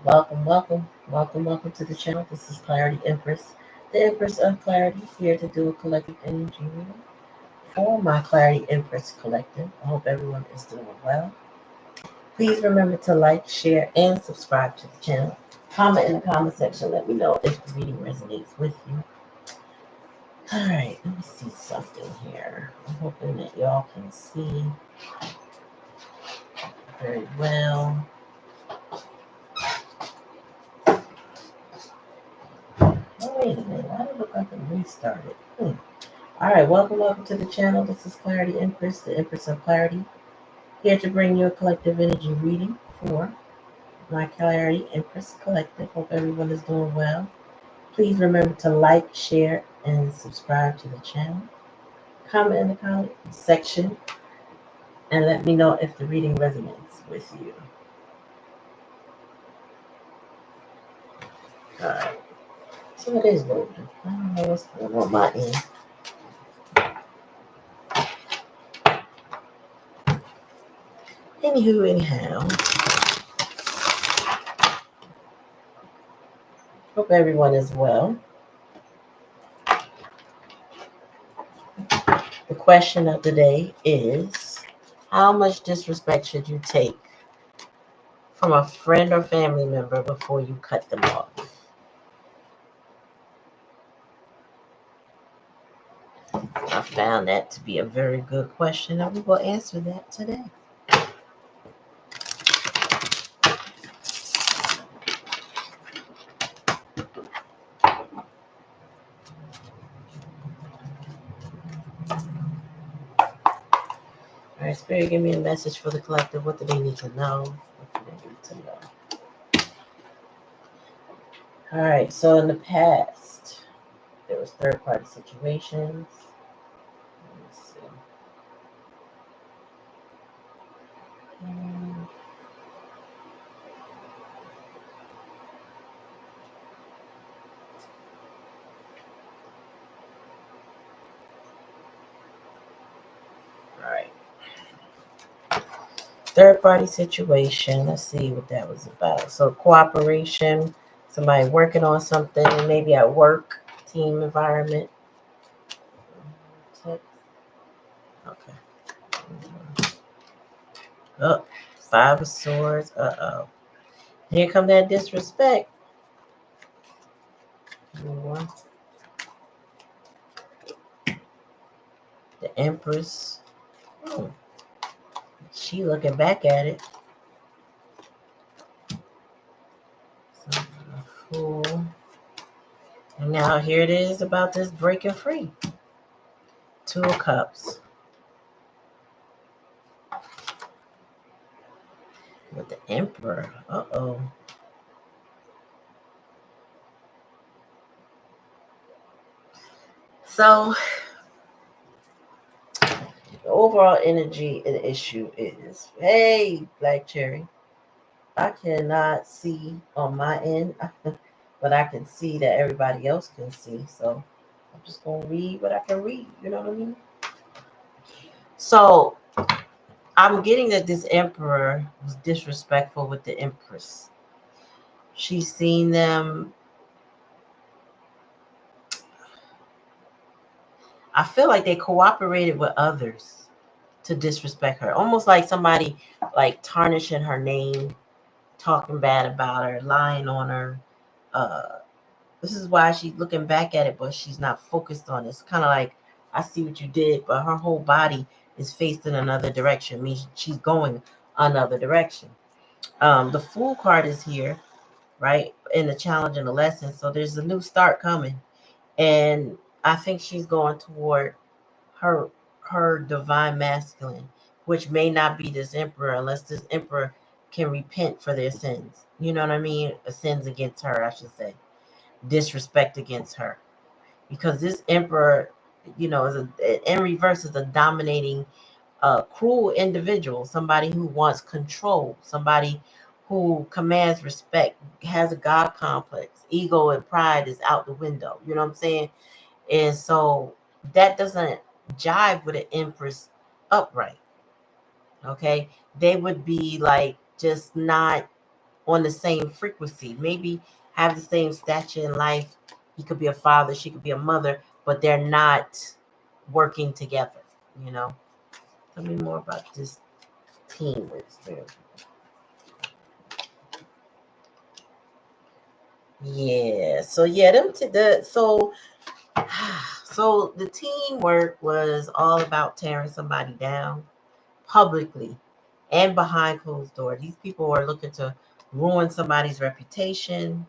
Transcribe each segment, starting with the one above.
Welcome to the channel. This is Clarity Empress, the Empress of Clarity, here to do a collective energy reading for my Clarity Empress collective. I hope everyone is doing well. Please remember to like, share, and subscribe to the channel. Comment in the comment section. Let me know if the reading resonates with you. All right, let me see something here. I'm hoping that y'all can see very well. Oh, wait a minute. Why did it look like it restarted? All right, welcome to the channel. This is Clarity Empress, the Empress of Clarity, here to bring you a collective energy reading for my Clarity Empress collective. Hope everyone is doing well. Please remember to like, share, and subscribe to the channel. Comment in the comment section and let me know if the reading resonates with you. All right, so it is loading. I don't know what's going on my end. Anyhow, hope everyone is well. The question of the day is, how much disrespect should you take from a friend or family member before you cut them off? I found that to be a very good question, and we will answer that today. All right, Spirit, give me a message for the collective. What do they need to know? What do they need to know? All right, so in the past, there was third-party situations. Let me see. All right. Third-party situation. Let's see what that was about. So cooperation, somebody working on something, maybe at work, team environment. Okay. Oh, Five of Swords. Uh-oh. Here come that disrespect. More. The Empress. She looking back at it. So, Fool. And now here it is about this breaking free. Two of Cups. With the Emperor. Uh-oh. So, the overall energy and issue is, hey, Black Cherry, I cannot see on my end, but I can see that everybody else can see. So, I'm just going to read what I can read. You know what I mean? So, I'm getting that this Emperor was disrespectful with the Empress. She's seen them. I feel like they cooperated with others to disrespect her. Almost like somebody like tarnishing her name, talking bad about her, lying on her. This is why she's looking back at it, but she's not focused on it. It's kind of like, I see what you did, but her whole body is faced in another direction. It means she's going another direction. The Fool card is here, right? In the challenge and the lesson. So there's a new start coming. And I think she's going toward her divine masculine, which may not be this Emperor unless this Emperor can repent for their sins. You know what I mean? Sins against her, I should say. Disrespect against her. Because this Emperor, is in reverse, is a dominating, cruel individual, somebody who wants control, somebody who commands respect, has a God complex, ego and pride is out the window. You know what I'm saying? And so that doesn't jive with an Empress upright. Okay. They would be like just not on the same frequency. Maybe have the same stature in life. He could be a father, she could be a mother, but they're not working together, you know. Tell me more about this teamwork spirit. Yeah. So yeah, so the teamwork was all about tearing somebody down publicly and behind closed doors. These people were looking to ruin somebody's reputation.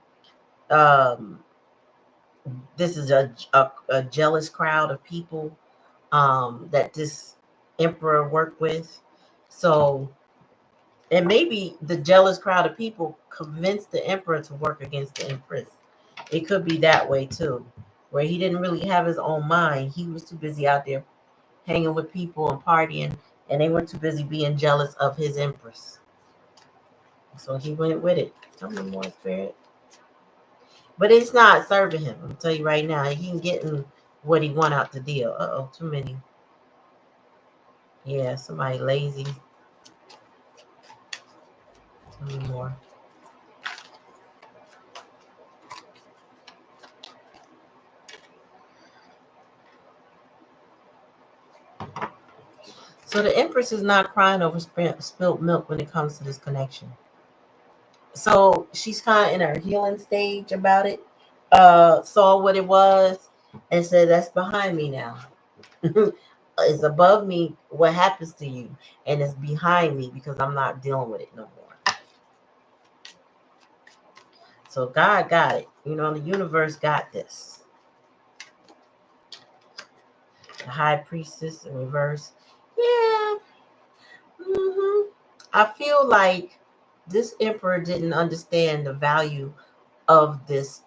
Um, this is a jealous crowd of people that this emperor worked with. So, and maybe the jealous crowd of people convinced the emperor to work against the empress. It could be that way too, where he didn't really have his own mind. He was too busy out there hanging with people and partying, and they were too busy being jealous of his empress. So he went with it. Tell me more, spirit. But it's not serving him. I'm tell you right now, he ain't getting what he want out the deal. Uh-oh, too many. Yeah, somebody lazy. Tell me more. So the Empress is not crying over spilt milk when it comes to this connection. So she's kind of in her healing stage about it. Saw what it was and said, "That's behind me now. It's above me. What happens to you, and it's behind me because I'm not dealing with it no more." So God got it. You know, the universe got this. The High Priestess in reverse. Yeah. I feel like this emperor didn't understand the value of this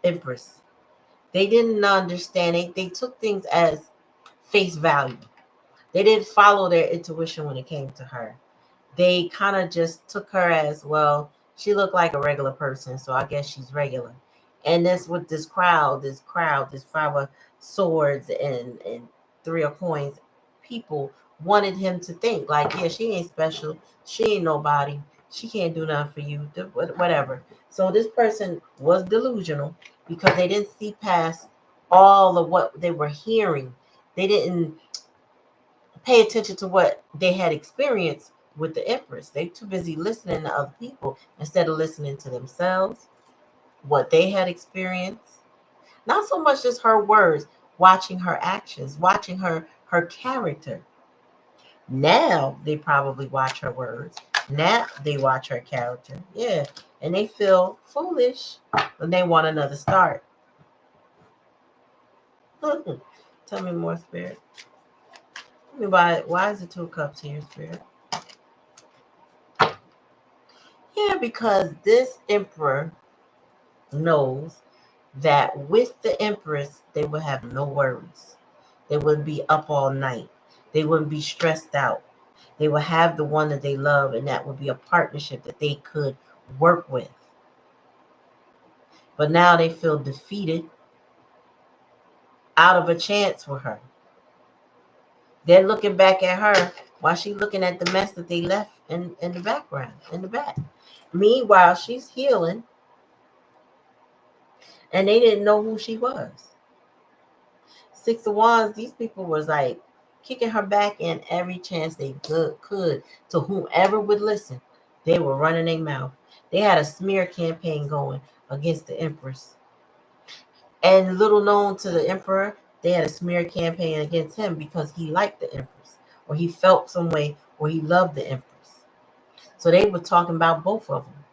empress. They didn't understand it. They took things as face value. They didn't follow their intuition when it came to her. They kind of just took her as, well, she looked like a regular person, so I guess she's regular. And that's what this five of swords and three of coins, people wanted him to think like, yeah, she ain't special, she ain't nobody, she can't do nothing for you, whatever. So this person was delusional because they didn't see past all of what they were hearing. They didn't pay attention to what they had experienced with the Empress. They too busy listening to other people instead of listening to themselves, what they had experienced. Not so much just her words, watching her actions, watching her character. Now they probably watch her words. Now they watch her character. Yeah. And they feel foolish when they want another start. Tell me more, Spirit. Tell me why is the Two of Cups here, Spirit? Yeah, because this emperor knows that with the empress, they would have no worries. They wouldn't be up all night. They wouldn't be stressed out. They would have the one that they love, and that would be a partnership that they could work with. But now they feel defeated, out of a chance for her. They're looking back at her while she's looking at the mess that they left in the background, in the back. Meanwhile, she's healing, and they didn't know who she was. Six of Wands, these people was like kicking her back in every chance they could to whomever would listen. They were running their mouth. They had a smear campaign going against the Empress. And little known to the Emperor, they had a smear campaign against him because he liked the Empress, or he felt some way, or he loved the Empress. So they were talking about both of them.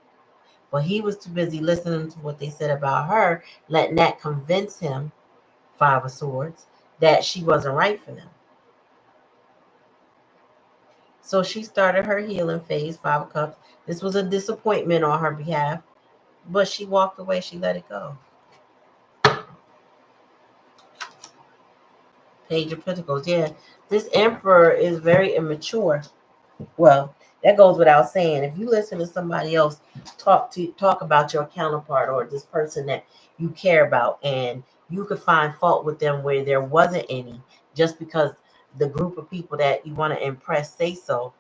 But he was too busy listening to what they said about her, letting that convince him, Five of Swords, that she wasn't right for them. So she started her healing phase, Five of Cups. This was a disappointment on her behalf, but she walked away. She let it go. Page of Pentacles. Yeah, this Emperor is very immature. Well, that goes without saying. If you listen to somebody else talk about your counterpart or this person that you care about, and you could find fault with them where there wasn't any, just because the group of people that you want to impress say so,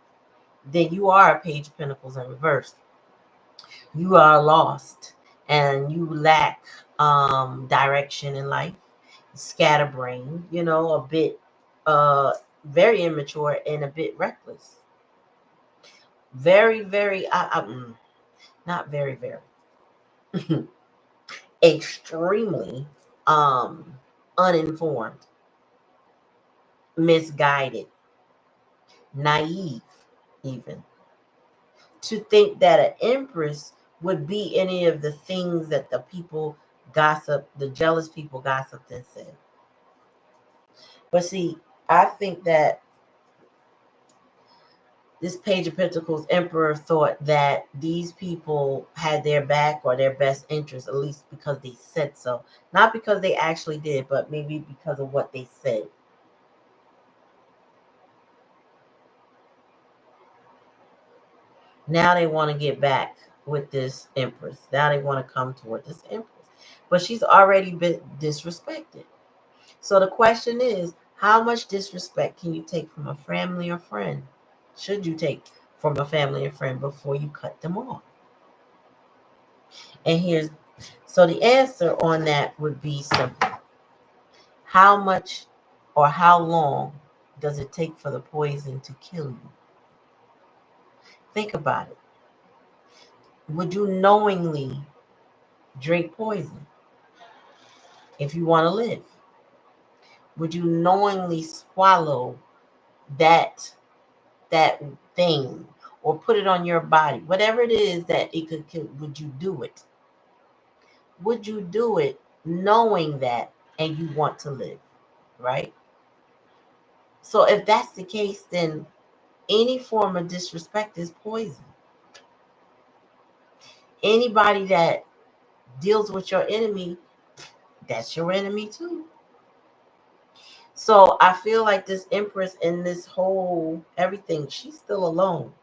then you are a Page of Pentacles in reverse. You are lost and you lack direction in life, scatterbrained, a bit very immature and a bit reckless. Very, very, not very, very, extremely uninformed, misguided, naive, even. To think that an empress would be any of the things that the jealous people gossiped and said. But see, I think that this Page of Pentacles Emperor thought that these people had their back or their best interest, at least because they said so. Not because they actually did, but maybe because of what they said. Now they want to get back with this Empress. Now they want to come toward this Empress. But she's already been disrespected. So the question is, how much disrespect can you take from a family or friend? Should you take from a family or friend before you cut them off? And so the answer on that would be simple. How much or how long does it take for the poison to kill you? Think about it. Would you knowingly drink poison if you want to live? Would you knowingly swallow that that thing or put it on your body? Whatever it is that it could kill, would you do it? Would you do it knowing that and you want to live, right? So if that's the case, then any form of disrespect is poison. Anybody that deals with your enemy, that's your enemy too. So I feel like this Empress in this whole everything, she's still alone.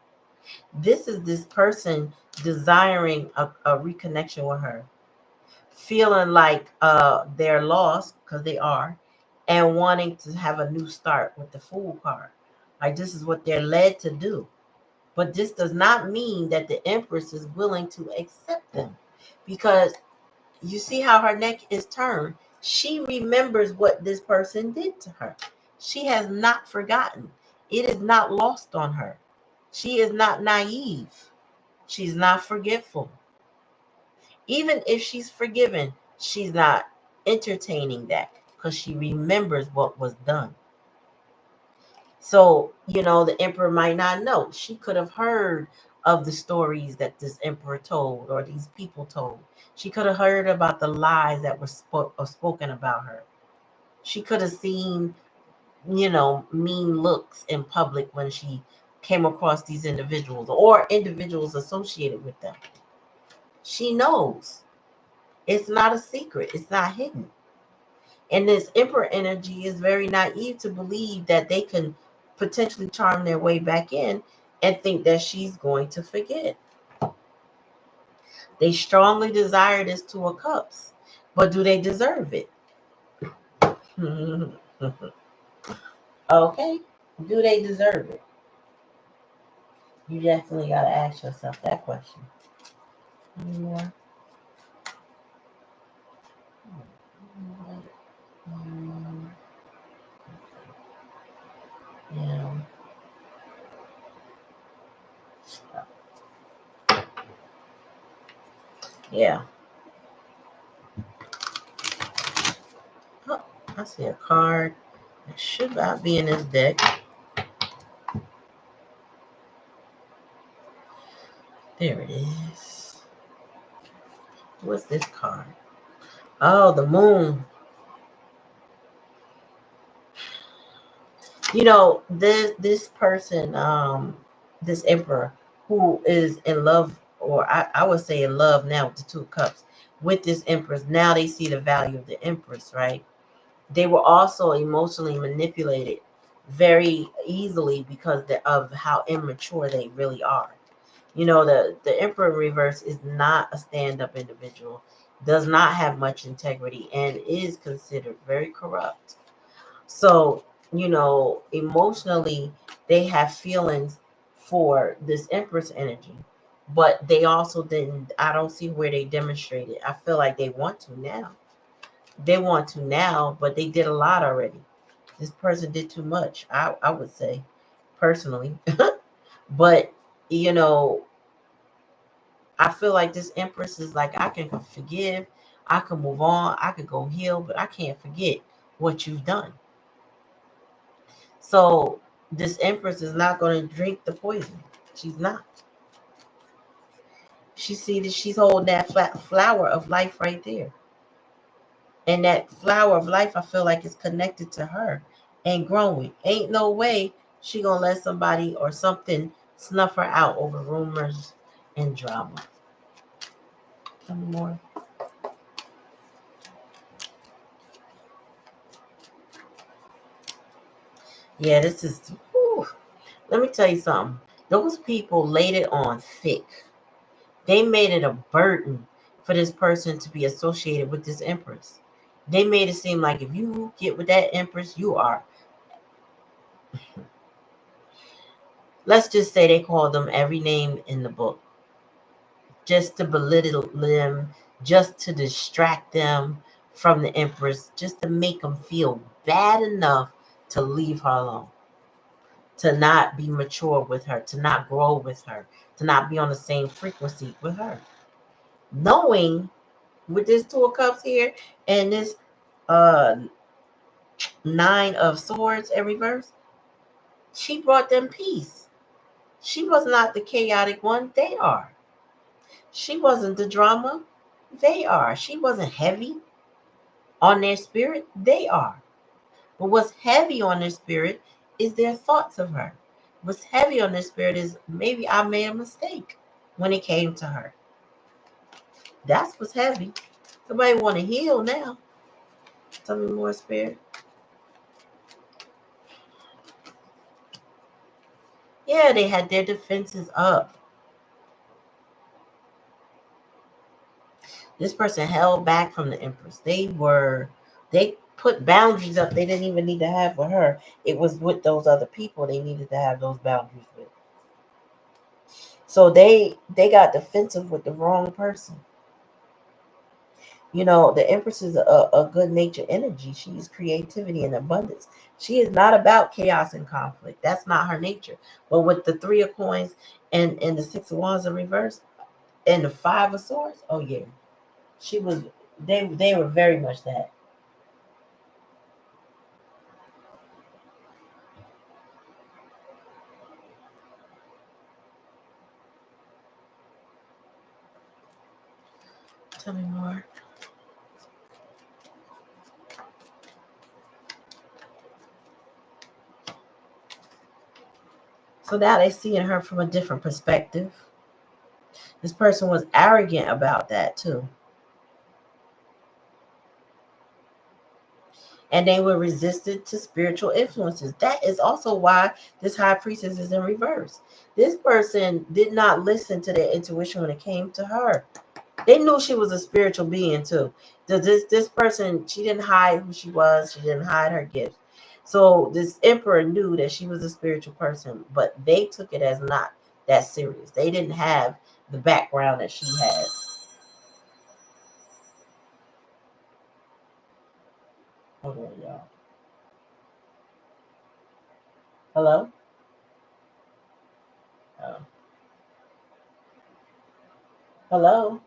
This is this person desiring a reconnection with her, feeling like they're lost because they are, and wanting to have a new start with the Fool card. Like this is what they're led to do. But this does not mean that the Empress is willing to accept them, because you see how her neck is turned. She remembers what this person did to her. She has not forgotten. It is not lost on her. She is not naive. She's not forgetful. Even if she's forgiven, she's not entertaining that because she remembers what was done. So, the emperor might not know. She could have heard of the stories that this emperor told or these people told. She could have heard about the lies that were spoken about her. She could have seen, mean looks in public when she came across these individuals or individuals associated with them. She knows. It's not a secret. It's not hidden. And this emperor energy is very naive to believe that they can potentially charm their way back in and think that she's going to forget. They strongly desire this Two of Cups, but do they deserve it? Okay. Do they deserve it? You definitely got to ask yourself that question. Yeah. Yeah. Yeah. Oh, I see a card that should not be in this deck. There it is. What's this card? Oh, the moon. This person, this emperor who is in love, or I would say in love now with the Two of Cups, with this empress. Now they see the value of the empress, right? They were also emotionally manipulated very easily because of how immature they really are. The emperor in reverse is not a stand-up individual, does not have much integrity, and is considered very corrupt. So, emotionally, they have feelings for this Empress energy. But they also didn't, I don't see where they demonstrated. I feel like they want to now. They want to now, but they did a lot already. This person did too much, I would say, personally. But, you know, I feel like this Empress is like, I can forgive, I can move on, I could go heal, but I can't forget what you've done. So this Empress is not going to drink the poison. She's not. She see that she's holding that flower of life right there. And that flower of life, I feel like, is connected to her and growing. Ain't no way she gonna let somebody or something snuff her out over rumors and drama. Tell me more. Yeah, this is. Whew. Let me tell you something. Those people laid it on thick. They made it a burden for this person to be associated with this Empress. They made it seem like if you get with that Empress, you are. Let's just say they call them every name in the book just to belittle them, just to distract them from the Empress, just to make them feel bad enough to leave her alone, to not be mature with her, to not grow with her, to not be on the same frequency with her. Knowing with this Two of Cups here and this uh Nine of Swords in reverse, she brought them peace. She was not the chaotic one. They are. She wasn't the drama. They are. She wasn't heavy on their spirit. They are. But what's heavy on their spirit is their thoughts of her. What's heavy on their spirit is maybe I made a mistake when it came to her. That's what's heavy. Somebody want to heal now. Tell me more, spirit. Yeah, they had their defenses up. This person held back from the Empress. They put boundaries up they didn't even need to have with her. It was with those other people they needed to have those boundaries with. So they got defensive with the wrong person. You know, the Empress is a good nature energy. She is creativity and abundance. She is not about chaos and conflict. That's not her nature. But with the Three of Coins and the Six of Wands in reverse and the Five of Swords, oh yeah, she was. They were very much that. Tell me more. So now they seeing her from a different perspective. This person was arrogant about that too. And they were resistant to spiritual influences. That is also why this high priestess is in reverse. This person did not listen to their intuition when it came to her. They knew she was a spiritual being too. This person, she didn't hide who she was. She didn't hide her gifts. So this emperor knew that she was a spiritual person, but they took it as not that serious. They didn't have the background that she has. Hold on, y'all. Hello? Oh. Hello?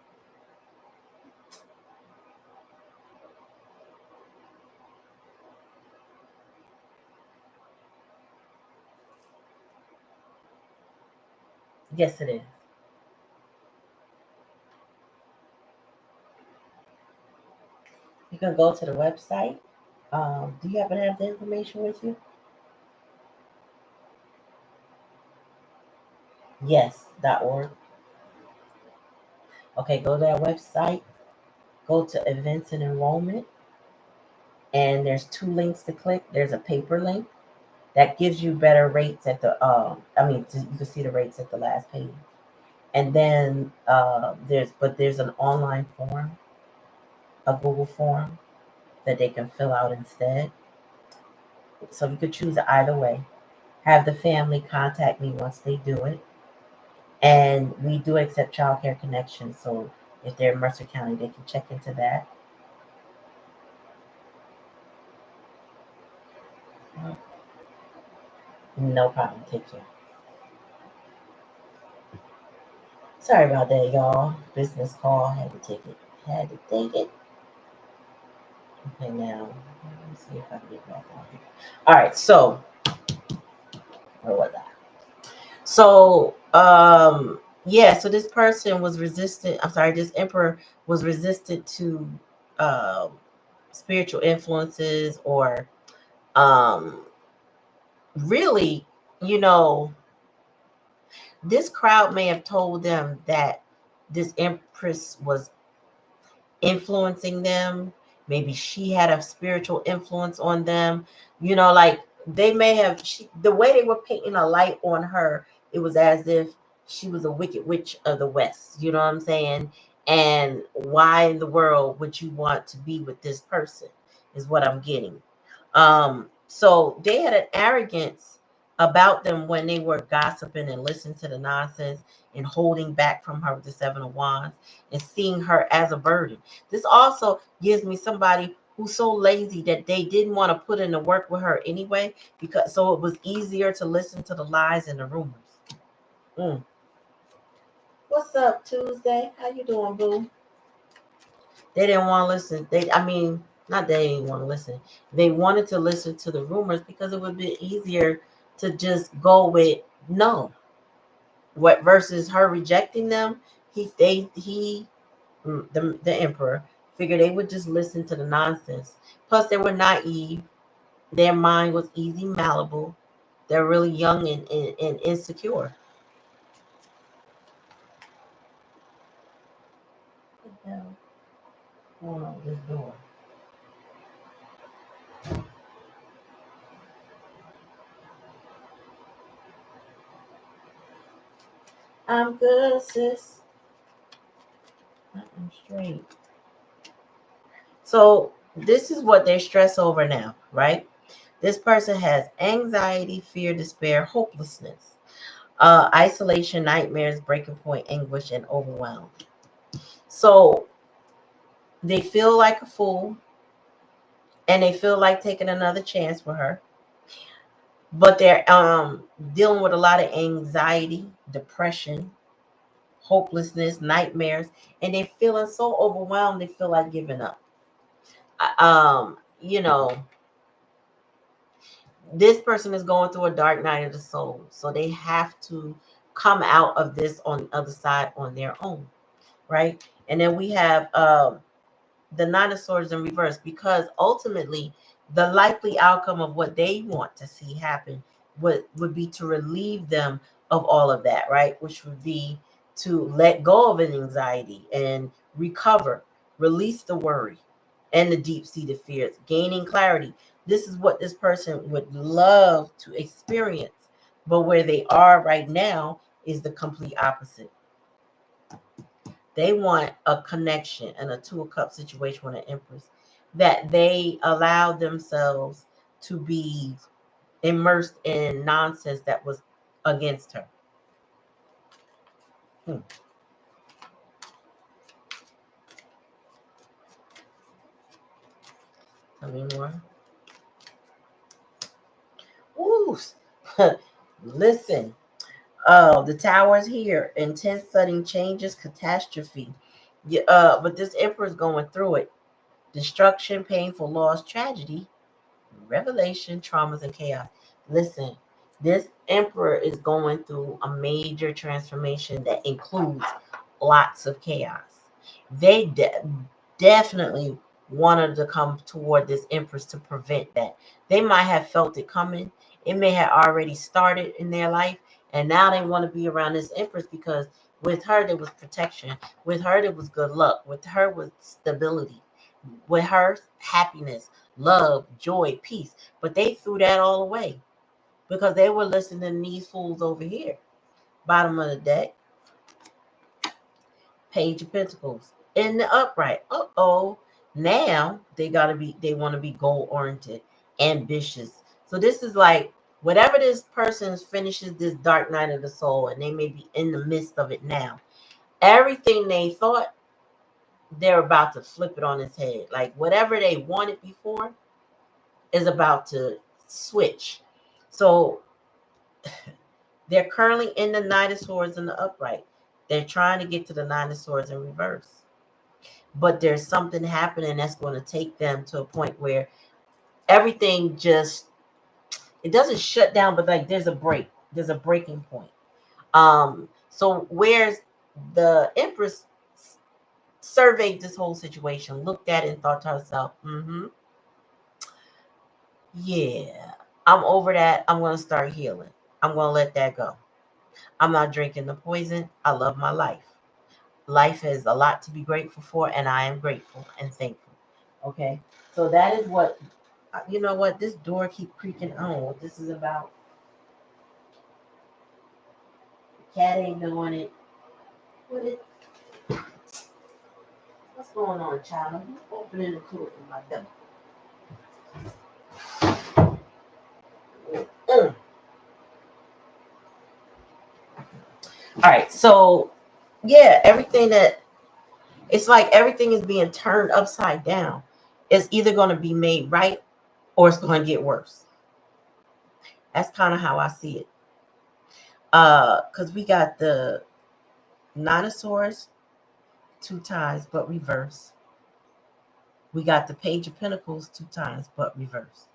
Yes, it is. You can go to the website. Do you happen to have the information with you? Yes, .org. Okay, go to that website. Go to events and enrollment, and there's two links to click. There's a paper link that gives you better rates at the. You can see the rates at the last page, and then there's an online form, a Google form that they can fill out instead. So you could choose either way. Have the family contact me once they do it, And we do accept child care connections. So if they're in Mercer County, they can check into that. No problem. Take care. Sorry about that, y'all. Business call. Had to take it. Had to take it. Okay, now let me see if I can get back on here. All right. So where was I? So yeah. So this person was resistant. I'm sorry. This emperor was resistant to um, spiritual influences or um, really, you know, this crowd may have told them that this empress was influencing them. Maybe she had a spiritual influence on them. You know, like they may have, the way they were painting a light on her, it was as if she was a wicked witch of the West. You know what I'm saying? And why in the world would you want to be with this person? Is what I'm getting. So they had an arrogance about them when they were gossiping and listening to the nonsense and holding back from her with the Seven of Wands and seeing her as a burden. This also gives me somebody who's so lazy that they didn't want to put in the work with her anyway, because so it was easier to listen to the lies and the rumors. Mm. What's up, Tuesday? How you doing, boo? They didn't want to listen. I mean, not they didn't want to listen. They wanted to listen to the rumors because it would be easier to just go with no. What versus her rejecting them? The emperor figured they would just listen to the nonsense. Plus, they were naive. Their mind was easy malleable. They're really young and insecure. What the hell is going on with this door? I'm good, sis. I'm straight. So this is what they stress over now, right? This person has anxiety, fear, despair, hopelessness, isolation, nightmares, breaking point, anguish, and overwhelm. So they feel like a fool and they feel like taking another chance with her, but they're dealing with a lot of anxiety, depression, hopelessness, nightmares, and they're feeling so overwhelmed they feel like giving up. You know, this person is going through a dark night of the soul, so they have to come out of this on the other side on their own, right? And then we have the Nine of Swords in reverse, because ultimately the likely outcome of what they want to see happen would be to relieve them of all of that, right? Which would be to let go of an anxiety and recover, release the worry and the deep-seated fears, gaining clarity. This is what this person would love to experience, but where they are right now is the complete opposite. They want a connection and a two of cups situation with an empress, that they allow themselves to be immersed in nonsense that was against her. Hmm. Tell me more. Ooh. Listen. Oh, the tower's here. Intense sudden changes, catastrophe. Yeah, but this emperor's going through it. Destruction, painful loss, tragedy, revelation, traumas, and chaos. Listen, this emperor is going through a major transformation that includes lots of chaos. They definitely wanted to come toward this empress to prevent that. They might have felt it coming. It may have already started in their life, and now they want to be around this empress because with her there was protection. With her there was good luck. With her was stability. With her happiness, love, joy, peace. But they threw that all away because they were listening to these fools over here. Bottom of the deck, Page of Pentacles in the upright. Uh-oh. Now they want to be goal oriented, ambitious. So this is like whatever this person finishes this dark night of the soul, and they may be in the midst of it now, everything they thought, they're about to flip it on its head. Like whatever they wanted before is about to switch. So they're currently in the Nine of Swords in the upright. They're trying to get to the Nine of Swords in reverse. But there's something happening that's going to take them to a point where everything just, it doesn't shut down, but like there's a break. There's a breaking point. So where's the Empress surveyed this whole situation, looked at it and thought to herself, yeah, I'm over that. I'm going to start healing. I'm going to let that go. I'm not drinking the poison. I love my life. Life has a lot to be grateful for, and I am grateful and thankful. Okay, so that is what, you know what, this door keep creaking. I don't know what this is about. The cat ain't doing it. What's going on, child? I'm opening the door for my door. All right, so yeah, everything that, it's like everything is being turned upside down. It's either going to be made right or it's going to get worse. That's kind of how I see it. Because we got the Nine of Swords, 2 times, but reverse. We got the Page of Pentacles 2 times, but reverse.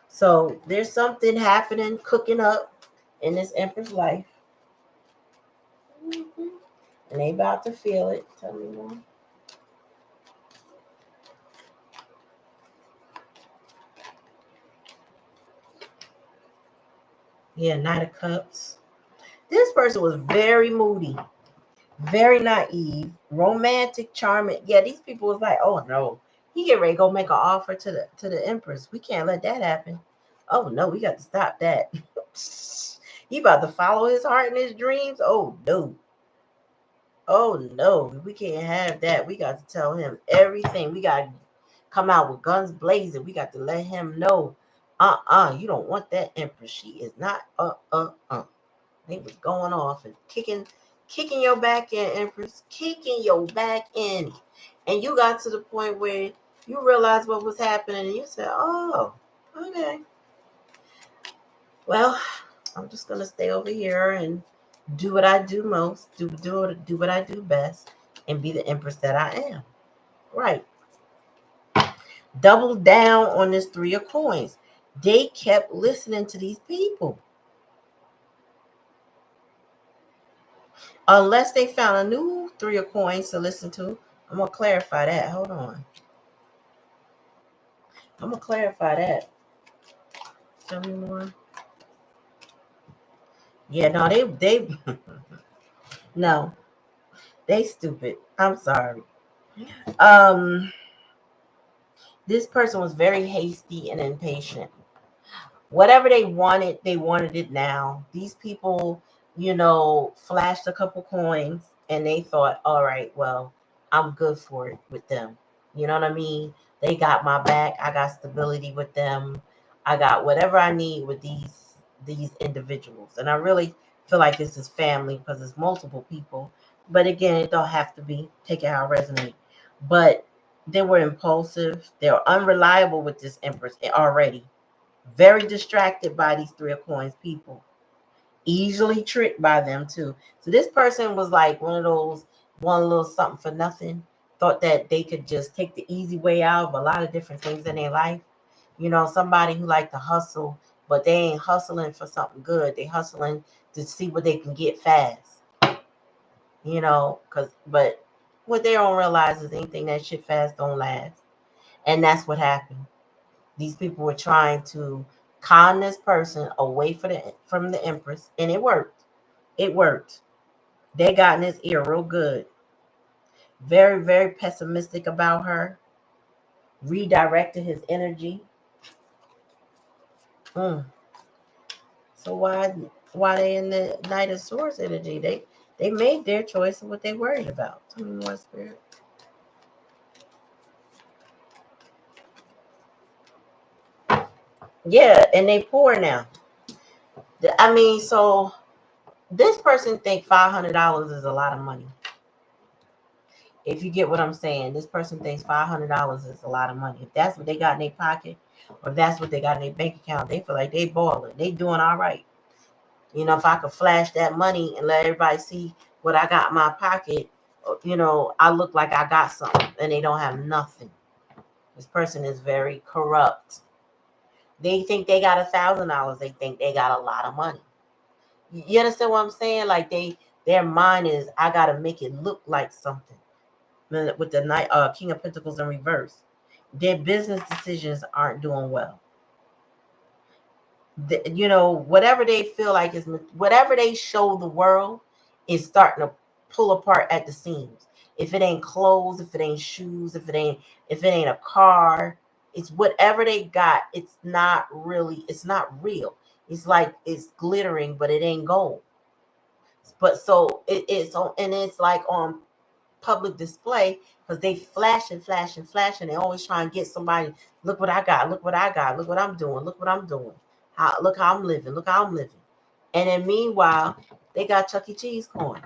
So there's something happening, cooking up in this Empress life. And they about to feel it. Tell me more. Yeah, Knight of Cups. This person was very moody, very naive, romantic, charming. Yeah, these people was like, oh no, he get ready to go make an offer to the Empress. We can't let that happen. Oh no, we got to stop that. He about to follow his heart and his dreams. Oh no. Oh no, we can't have that. We got to tell him everything. We got to come out with guns blazing. We got to let him know. You don't want that Empress. She is not They was going off and kicking your back in, Empress, kicking your back in. And you got to the point where you realized what was happening and you said, oh, okay. Well, I'm just gonna stay over here and do what I do most, do what I do best, and be the Empress that I am. Right. Double down on this 3 of coins. They kept listening to these people. Unless they found a new 3 of coins to listen to. I'm going to clarify that. Hold on. I'm going to clarify that. Tell me more. Yeah, no, they no, they stupid. I'm sorry. This person was very hasty and impatient. Whatever they wanted it now. These people, flashed a couple coins and they thought, all right, well, I'm good for it with them. You know what I mean? They got my back. I got stability with them. I got whatever I need with these individuals. And I really feel like this is family because it's multiple people. But again, it don't have to be. Take it how it resonates. But they were impulsive. They were unreliable with this Empress already. Very distracted by these 3 of coins people. Easily tricked by them too. So this person was like one of those, one little something for nothing. Thought that they could just take the easy way out of a lot of different things in their life. Somebody who like to hustle, but they ain't hustling for something good. They hustling to see what they can get fast. But what they don't realize is anything that shit fast don't last. And that's what happened. These people were trying to con this person away from the Empress, and it worked. It worked. They got in his ear real good. Very, very pessimistic about her. Redirected his energy. So why they in the Knight of Swords energy? They made their choice of what they worried about. Tell me more, Spirit. Yeah, and they poor now. I mean, so this person think $500 is a lot of money. If you get what I'm saying, this person thinks $500 is a lot of money. If that's what they got in their pocket, or if that's what they got in their bank account, they feel like they balling. They doing all right. You know, if I could flash that money and let everybody see what I got in my pocket, you know, I look like I got something, and they don't have nothing. This person is very corrupt. They think they got $1,000. They think they got a lot of money. You understand what I'm saying? Like their mind is, I gotta make it look like something. With the Knight, King of Pentacles in reverse, their business decisions aren't doing well. You know, whatever they feel like is, whatever they show the world is starting to pull apart at the seams. If it ain't clothes, if it ain't shoes, if it ain't a car, it's whatever they got. It's not really, it's not real. It's like it's glittering, but it ain't gold. But so it's on, and it's like on public display because they flash and flash and flash, and they always try and get somebody. Look what I got. Look what I got. Look what I'm doing. Look what I'm doing. Look how I'm living. Look how I'm living. And then meanwhile, they got Chuck E. Cheese coins.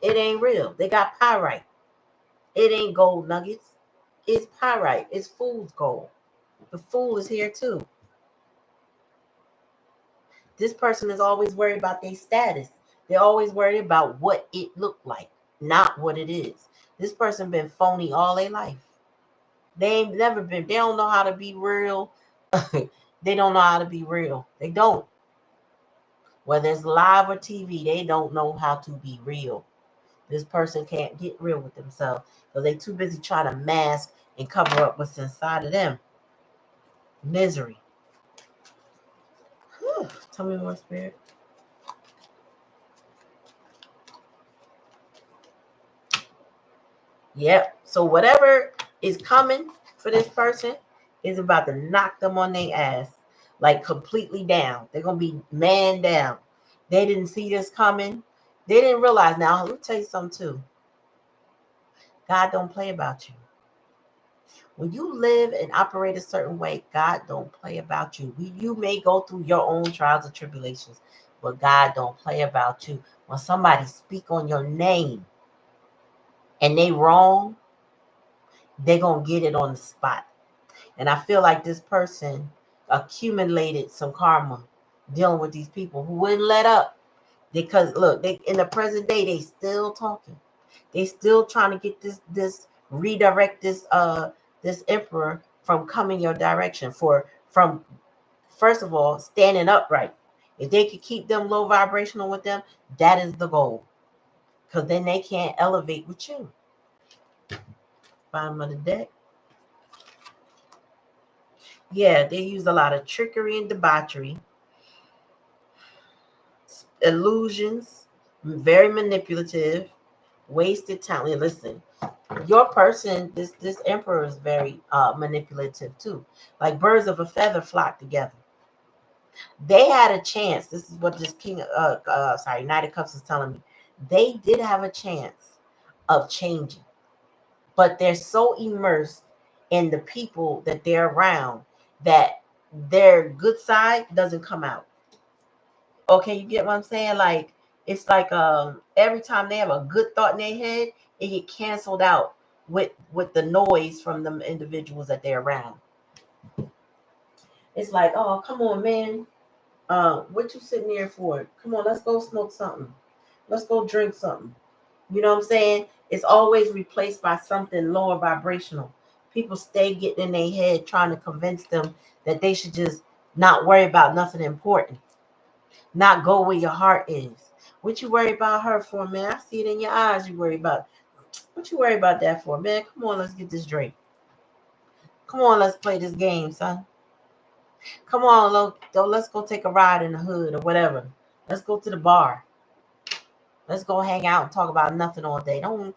It ain't real. They got pyrite. It ain't gold nuggets. It's pyrite. It's fool's gold. The fool is here too. This person is always worried about their status. They're always worried about what it looked like, not what it is. This person been phony all their life. They ain't never been. They don't know how to be real. They don't know how to be real. They don't. Whether it's live or TV, they don't know how to be real. This person can't get real with themselves because they too busy trying to mask and cover up what's inside of them. Misery. Whew. Tell me more, Spirit. Yep. So whatever is coming for this person is about to knock them on their ass, like completely down. They're gonna be man down. They didn't see this coming. They didn't realize. Now let me tell you something too. God don't play about you. When you live and operate a certain way, God don't play about you. You may go through your own trials and tribulations, but God don't play about you. When somebody speak on your name and they wrong, they gonna get it on the spot. And I feel like this person accumulated some karma dealing with these people who wouldn't let up. Because look, they in the present day, they still talking. They still trying to get this redirect this emperor from coming your direction, from first of all standing upright. If they could keep them low vibrational with them, that is the goal. Because then they can't elevate with you. Bottom of the deck. Yeah, they use a lot of trickery and debauchery, illusions, very manipulative, wasted talent. Listen, your person, this emperor is very manipulative too. Like birds of a feather flock together. They had a chance. This is what this Knight of Cups is telling me. They did have a chance of changing, but they're so immersed in the people that they're around that their good side doesn't come out. Okay, you get what I'm saying? Like it's like every time they have a good thought in their head, it get canceled out with the noise from the individuals that they're around. It's like, oh, come on, man. What you sitting there for? Come on, let's go smoke something. Let's go drink something. You know what I'm saying? It's always replaced by something lower vibrational. People stay getting in their head trying to convince them that they should just not worry about nothing important. Not go where your heart is. What you worry about her for, man? I see it in your eyes. You worry about what you worry about that for, man? Come on, let's get this drink. Come on, let's play this game, son. Come on, let's go take a ride in the hood or whatever. Let's go to the bar. Let's go hang out and talk about nothing all day. Don't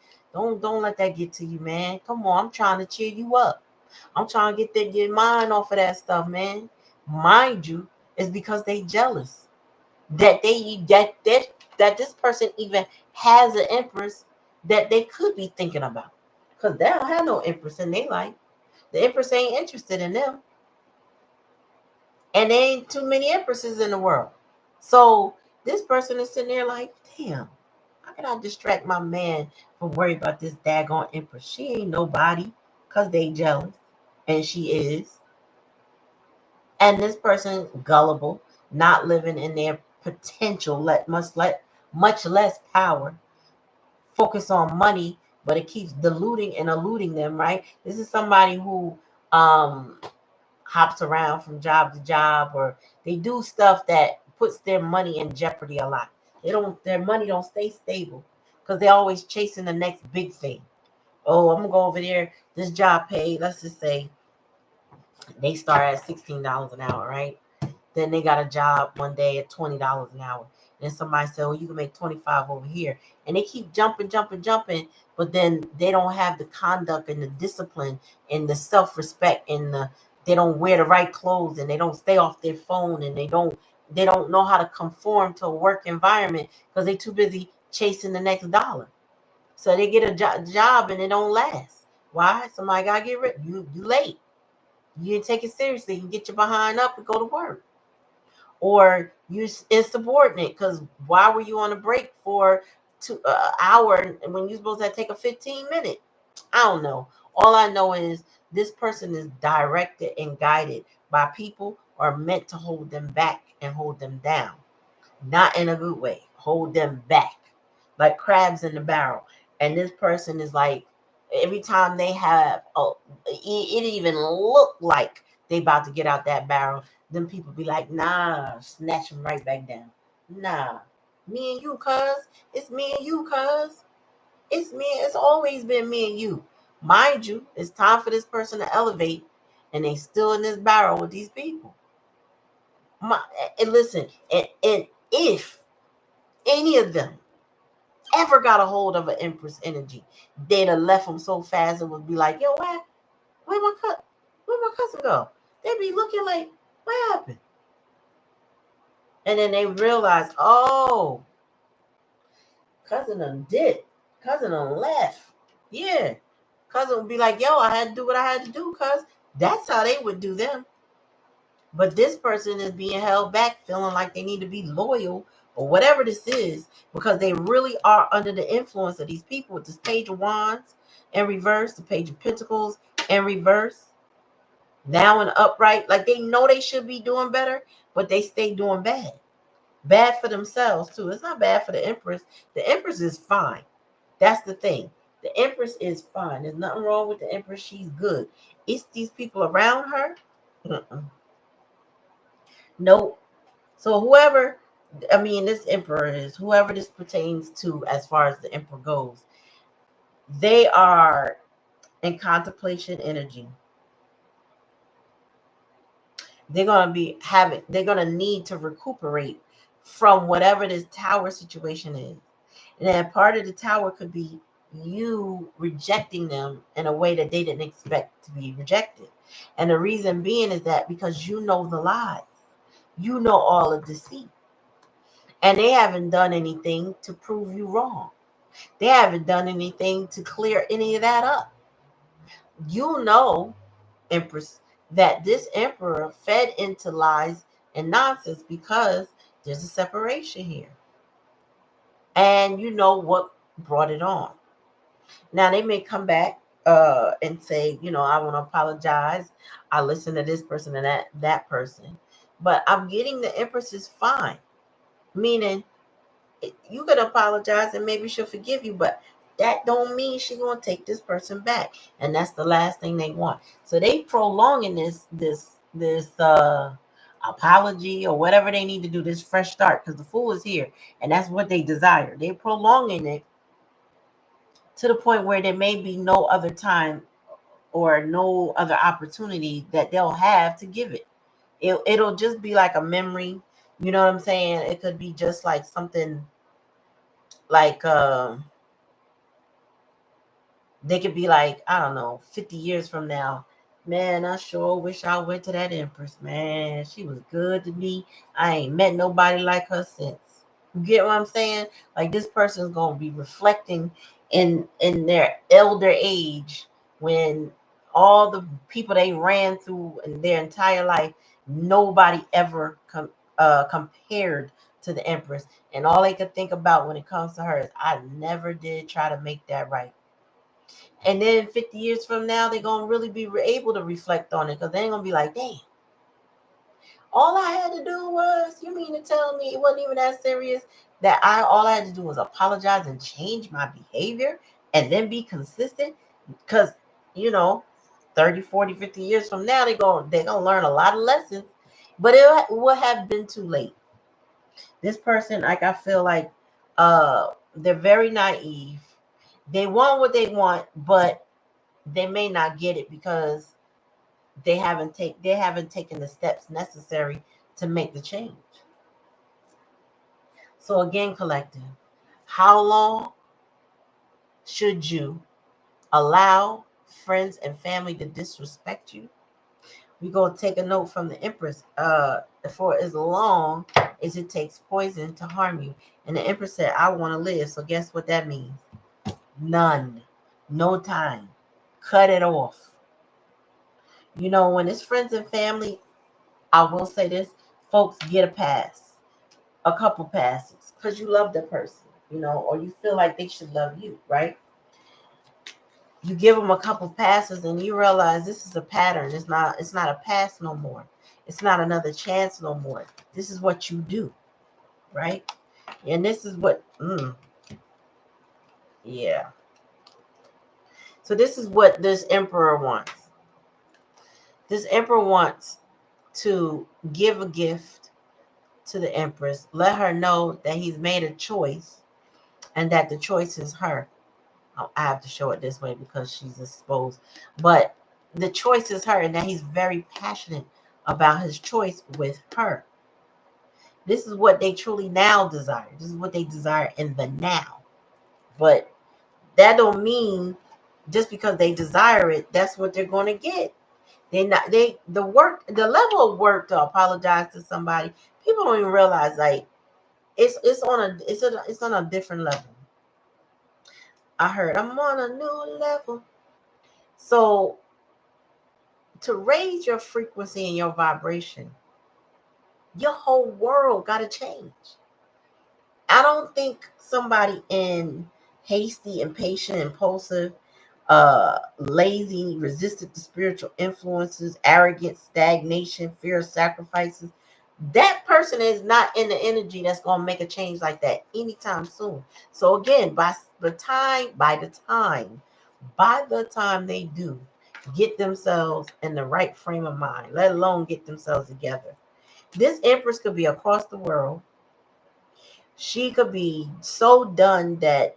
let that get to you, man. Come on, I'm trying to cheer you up. I'm trying to get your mind off of that stuff, man. Mind you, it's because they jealous that that this person even has an empress that they could be thinking about, because they don't have no empress in their life. The empress ain't interested in them, and there ain't too many empresses in the world. So this person is sitting there like, damn, how can I distract my man from worry about this daggone Empress? She ain't nobody, because they jealous. And she is. And this person gullible, not living in their potential, much less power, focus on money, but it keeps diluting and eluding them, right? This is somebody who um hops around from job to job, or they do stuff that puts their money in jeopardy a lot. Their money don't stay stable because they're always chasing the next big thing. Oh, I'm gonna go over there. This job paid, let's just say they start at $16 an hour, right? Then they got a job one day at $20 an hour. And somebody said, well, you can make 25 over here. And they keep jumping, but then they don't have the conduct and the discipline and the self-respect and they don't wear the right clothes, and they don't stay off their phone, and they don't know how to conform to a work environment because they're too busy chasing the next dollar. So they get a job and it don't last. Why? Somebody gotta get rid. You late. You didn't take it seriously. You can get your behind up and go to work. Or you insubordinate, because why were you on a break for 2 hour when you're supposed to take a 15-minute? I don't know. All I know is this person is directed and guided by people who are meant to hold them back and hold them down, not in a good way, hold them back like crabs in the barrel. And this person is like, every time they have, it even look like they about to get out that barrel, then people be like, nah, snatch them right back down. Nah, me and you, cuz. It's me and you, cuz. It's me. It's always been me and you. Mind you, it's time for this person to elevate, and they still in this barrel with these people. And listen, and if any of them ever got a hold of an Empress energy, they'd have left them so fast it would be like, yo, where my cousin go? They'd be looking like, what happened? And then they realize, oh, cousin done did. Cousin done left. Yeah. Cousin would be like, yo, I had to do what I had to do, cuz that's how they would do them. But this person is being held back, feeling like they need to be loyal or whatever this is, because they really are under the influence of these people with this Page of Wands in reverse, the Page of Pentacles in reverse, now in upright. Like they know they should be doing better, but they stay doing bad. Bad for themselves, too. It's not bad for the Empress. The Empress is fine. That's the thing. The Empress is fine. There's nothing wrong with the Empress. She's good. It's these people around her. Mm-mm. Nope. So whoever, I mean, this emperor is, whoever this pertains to as far as the emperor goes, they are in contemplation energy. They're gonna need to recuperate from whatever this tower situation is. And then part of the tower could be you rejecting them in a way that they didn't expect to be rejected. And the reason being is that because you know the lies, you know all of deceit, and they haven't done anything to prove you wrong. They haven't done anything to clear any of that up. You know, Empress, that this emperor fed into lies and nonsense because there's a separation here. And you know what brought it on. Now they may come back and say, I want to apologize. I listen to this person and that person. But I'm getting the Empress is fine. Meaning you could apologize and maybe she'll forgive you, but that don't mean she's gonna take this person back, and that's the last thing they want. So they prolonging this apology or whatever they need to do, this fresh start, because the Fool is here, and that's what they desire. They're prolonging it to the point where there may be no other time or no other opportunity that they'll have to give it. It'll just be like a memory. You know what I'm saying? It could be just like something like they could be like, I don't know, 50 years from now, man, I sure wish I went to that Empress, man. She was good to me. I ain't met nobody like her since. You get what I'm saying? Like this person's gonna be reflecting in their elder age, when all the people they ran through in their entire life, nobody ever compared to the Empress. And all they could think about when it comes to her is, I never did try to make that right. And then 50 years from now, they're going to really be able to reflect on it, because they ain't going to be like, damn, all I had to do was, you mean to tell me it wasn't even that serious? That all I had to do was apologize and change my behavior and then be consistent? Because, 30, 40, 50 years from now, they're going to learn a lot of lessons, but it will have been too late. This person, like, I feel like they're very naive. They want what they want, but they may not get it because they haven't taken the steps necessary to make the change. So again, collective, how long should you allow friends and family to disrespect you? We're going to take a note from the Empress. For as long as it takes poison to harm you. And the Empress said, I want to live. So guess what that means? None. No time. Cut it off. When it's friends and family, I will say this, folks, get a pass. A couple passes. Because you love the person, or you feel like they should love you, right? You give them a couple passes and you realize this is a pattern. It's not a pass no more. It's not another chance no more. This is what you do, right? And this is what, yeah. So this is what this emperor wants. This emperor wants to give a gift to the Empress, let her know that he's made a choice and that the choice is her. I have to show it this way because she's exposed. But the choice is her, and that he's very passionate about his choice with her. This is what they truly now desire. This is what they desire in the now. But that don't mean just because they desire it, that's what they're going to get. The level of work to apologize to somebody, people don't even realize, like, it's on a different level. I heard I'm on a new level. So to raise your frequency and your vibration, your whole world got to change. I don't think somebody in hasty, impatient, impulsive, lazy, resistant to spiritual influences, arrogant, stagnation, fear of sacrifices, that person is not in the energy that's going to make a change like that anytime soon. So again, by the time they do get themselves in the right frame of mind, let alone get themselves together, this Empress could be across the world. She could be so done that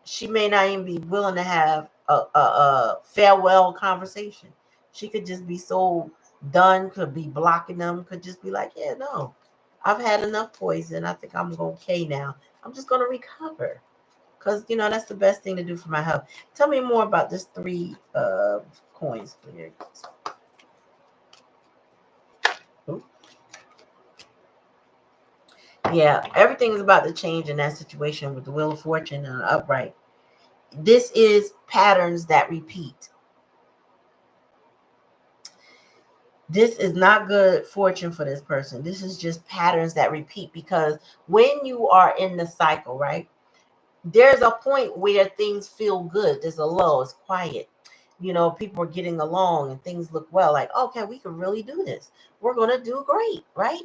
she may not even be willing to have a farewell conversation. She could just be so done, could be blocking them, could just be like, yeah, no, I've had enough poison. I think I'm okay now. I'm just going to recover. Because, that's the best thing to do for my health. Tell me more about this 3 coins, please. Yeah, everything is about to change in that situation with the Wheel of Fortune and upright. This is patterns that repeat. This is not good fortune for this person. This is just patterns that repeat, because when you are in the cycle, right, there's a point where things feel good. There's a low, it's quiet. People are getting along and things look well, like, okay, we can really do this. We're going to do great, right?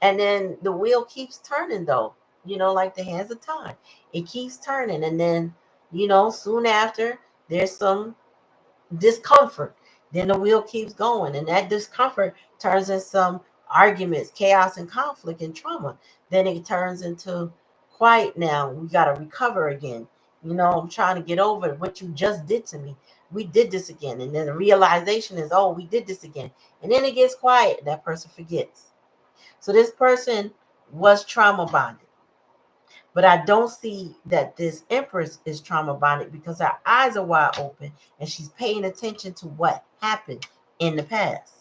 And then the wheel keeps turning, though, like the hands of time. It keeps turning. And then, soon after, there's some discomfort. Then the wheel keeps going. And that discomfort turns into some arguments, chaos, and conflict and trauma. Then it turns into quiet now. We got to recover again. I'm trying to get over what you just did to me. We did this again. And then the realization is, oh, we did this again. And then it gets quiet. That person forgets. So this person was trauma bonded. But I don't see that this Empress is trauma bonded, because her eyes are wide open and she's paying attention to what happened in the past.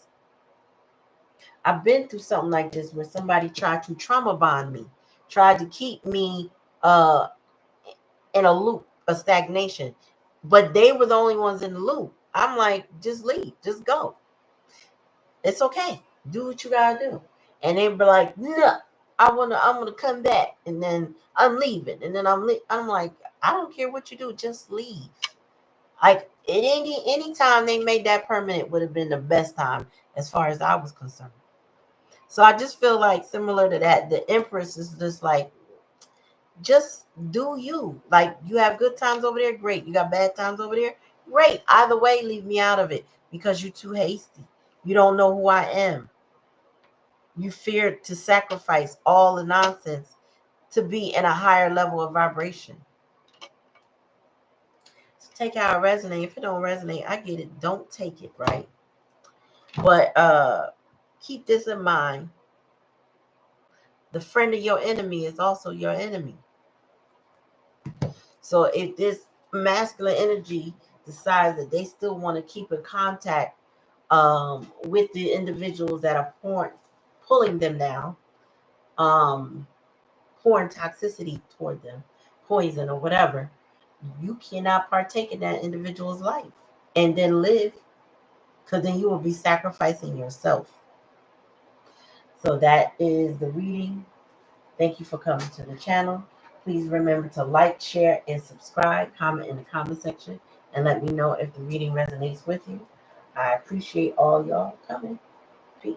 I've been through something like this where somebody tried to trauma bond me, tried to keep me in a loop, a stagnation. But they were the only ones in the loop. I'm like, just leave, just go. It's okay. Do what you gotta do. And they were like, no, I'm gonna come back, and then I'm leaving, and then I'm like, I don't care what you do, just leave. Like any time they made that permanent would have been the best time as far as I was concerned. So I just feel like similar to that, the Empress is just like, just do you. Like, you have good times over there, great. You got bad times over there, great. Either way, leave me out of it because you're too hasty. You don't know who I am. You fear to sacrifice all the nonsense to be in a higher level of vibration. So take how it resonate. If it don't resonate, I get it. Don't take it, right? But keep this in mind. The friend of your enemy is also your enemy. So if this masculine energy decides that they still want to keep in contact with the individuals that are pulling them down, pouring toxicity toward them, poison or whatever, you cannot partake in that individual's life and then live, because then you will be sacrificing yourself. So that is the reading. Thank you for coming to the channel. Please remember to like, share, and subscribe. Comment in the comment section and let me know if the reading resonates with you. I appreciate all y'all coming. Peace.